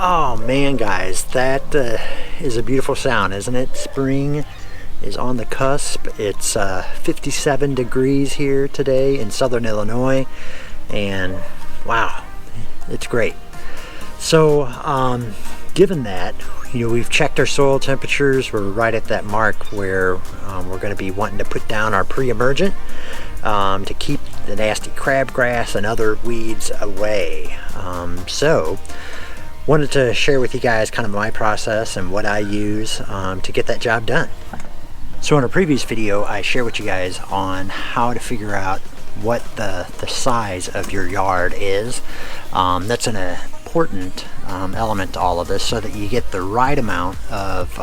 Oh man, guys, that is a beautiful sound, isn't it? Spring is on the cusp. It's 57 degrees here today in southern Illinois, and wow, it's great. So given that, we've checked our soil temperatures. We're right at that mark where we're going to be wanting to put down our pre-emergent to keep the nasty crabgrass and other weeds away. So wanted to share with you guys kind of my process and what I use to get that job done. So in a previous video, I shared with you guys on how to figure out what the size of your yard is. That's an important element to all of this, so that you get the right amount of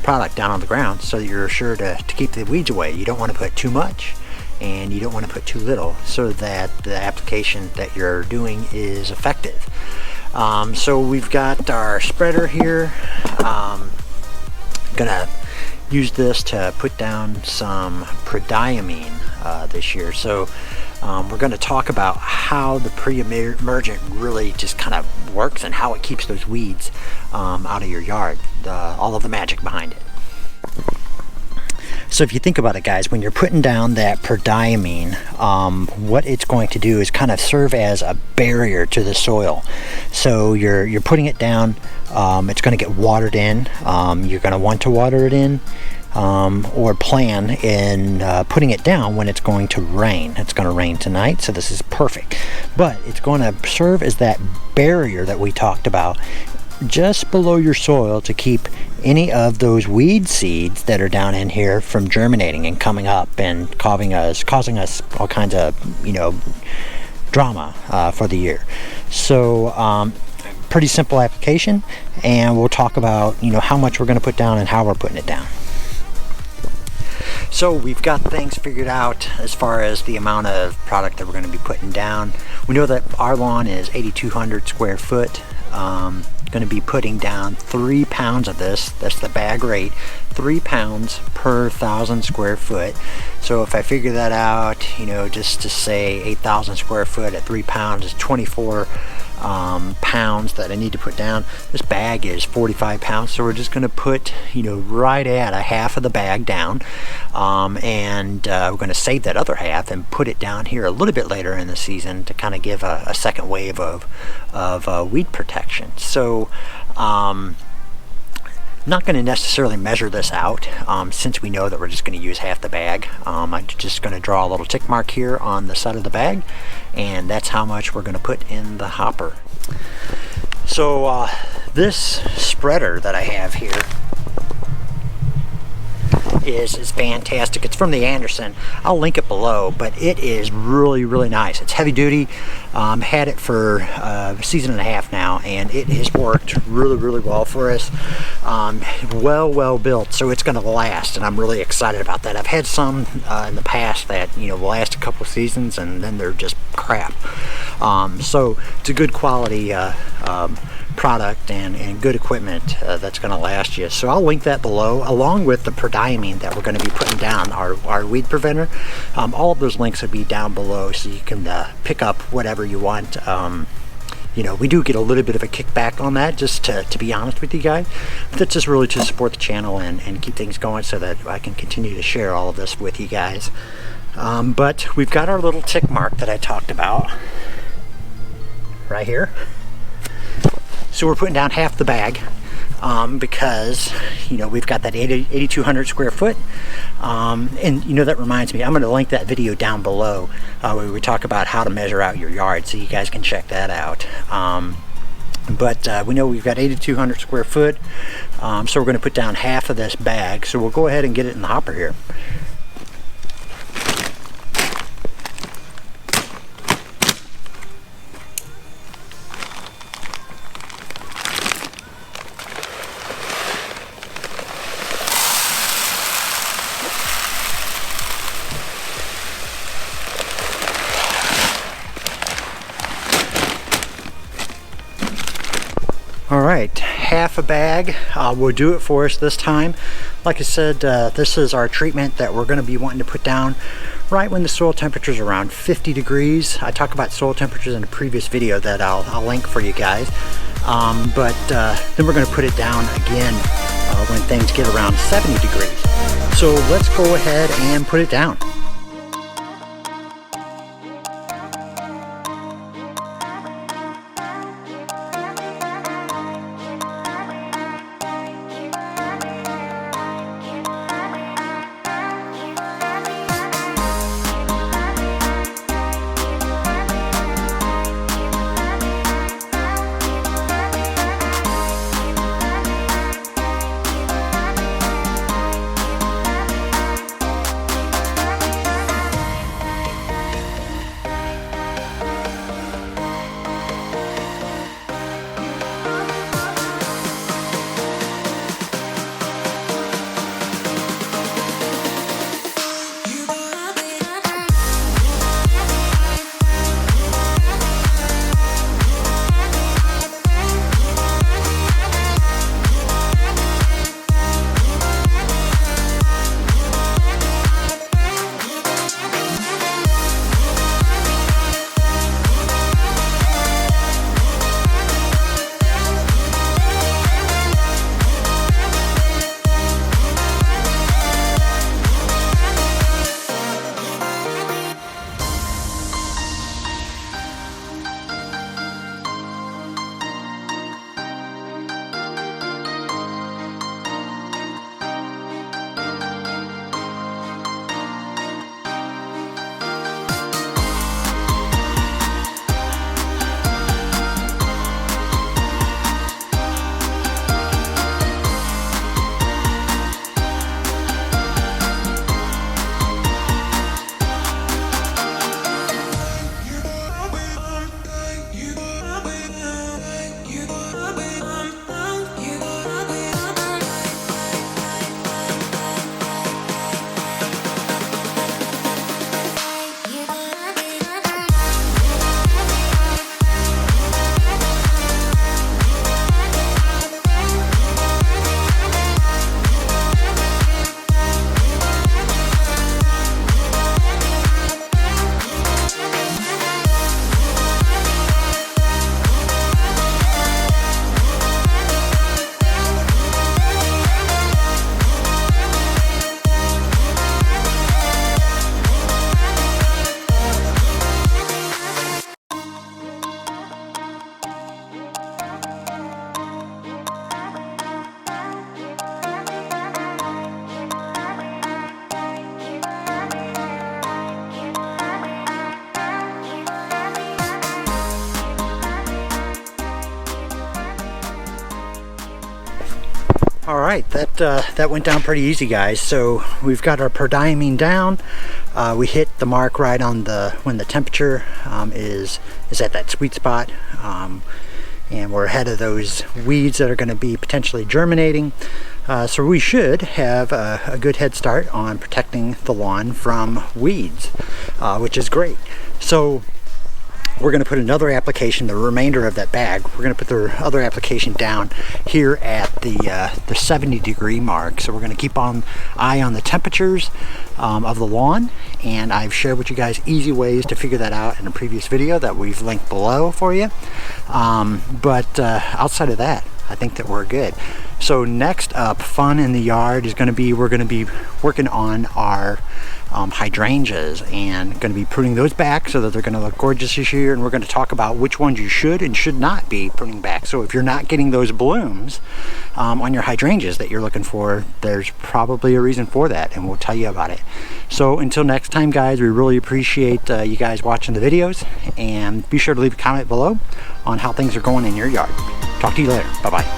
product down on the ground, so that you're sure to keep the weeds away. You don't want to put too much and you don't want to put too little, so that the application that you're doing is effective. So we've got our spreader here. Gonna use this to put down some prodiamine this year. So we're going to talk about how the pre-emergent really just kind of works and how it keeps those weeds out of your yard, all of the magic behind it. So if you think about it, guys, when you're putting down that perdiamine, what it's going to do is kind of serve as a barrier to the soil. So you're putting it down, it's going to get watered in. You're going to want to water it in, or plan in putting it down when it's going to rain. It's going to rain tonight, so this is perfect. But it's going to serve as that barrier that we talked about just below your soil to keep any of those weed seeds that are down in here from germinating and coming up and causing us all kinds of drama for the year. So pretty simple application, and we'll talk about how much we're going to put down and how we're putting it down. So we've got things figured out as far as the amount of product that we're going to be putting down. We know that our lawn is 8,200 square foot. Going to be putting down 3 pounds of this. That's the bag rate, 3 pounds per 1,000 square foot. So if I figure that out, just to say 8,000 square foot at 3 pounds is 24 pounds that I need to put down. This bag is 45 pounds, so we're just going to put right at a half of the bag down, and we're going to save that other half and put it down here a little bit later in the season to kind of give a second wave of weed protection. So not going to necessarily measure this out, since we know that we're just going to use half the bag. I'm just going to draw a little tick mark here on the side of the bag, and that's how much we're going to put in the hopper. So this spreader that I have here is fantastic. It's from the Anderson. I'll link it below, but it is really nice. It's heavy duty. Had it for a season and a half now, and it has worked really well for us. Well built, so it's going to last, and I'm really excited about that. I've had some in the past that will last a couple of seasons, and then they're just crap. So it's a good quality product and good equipment that's going to last you. So I'll link that below, along with the perdiamine that we're going to be putting down, our weed preventer. All of those links will be down below, so you can pick up whatever you want. We do get a little bit of a kickback on that, just to be honest with you guys. But that's just really to support the channel and keep things going, so that I can continue to share all of this with you guys. But we've got our little tick mark that I talked about right here. So we're putting down half the bag, because we've got that 8,200 square foot, and that reminds me, I'm going to link that video down below where we talk about how to measure out your yard, so you guys can check that out. But we know we've got 8,200 square foot, so we're going to put down half of this bag. So we'll go ahead and get it in the hopper here. All right, half a bag will do it for us this time. Like I said, this is our treatment that we're going to be wanting to put down right when the soil temperature is around 50 degrees. I talk about soil temperatures in a previous video that I'll link for you guys. but then we're going to put it down again when things get around 70 degrees. So let's go ahead and put it down. Alright, that went down pretty easy, guys. So we've got our perdiamine down. We hit the mark right on when the temperature is at that sweet spot, and we're ahead of those weeds that are going to be potentially germinating. So we should have a good head start on protecting the lawn from weeds, which is great. So we're going to put another application, the remainder of that bag, we're going to put the other application down here at the 70 degree mark. So we're going to keep an eye on the temperatures of the lawn, and I've shared with you guys easy ways to figure that out in a previous video that we've linked below for you. But outside of that, I think that we're good. So next up, fun in the yard is going to be, we're going to be working on our hydrangeas and going to be pruning those back so that they're going to look gorgeous this year, and we're going to talk about which ones you should and should not be pruning back. So if you're not getting those blooms on your hydrangeas that you're looking for, there's probably a reason for that, and we'll tell you about it. So until next time, guys, we really appreciate you guys watching the videos, and be sure to leave a comment below on how things are going in your yard. Talk to you later. Bye-bye.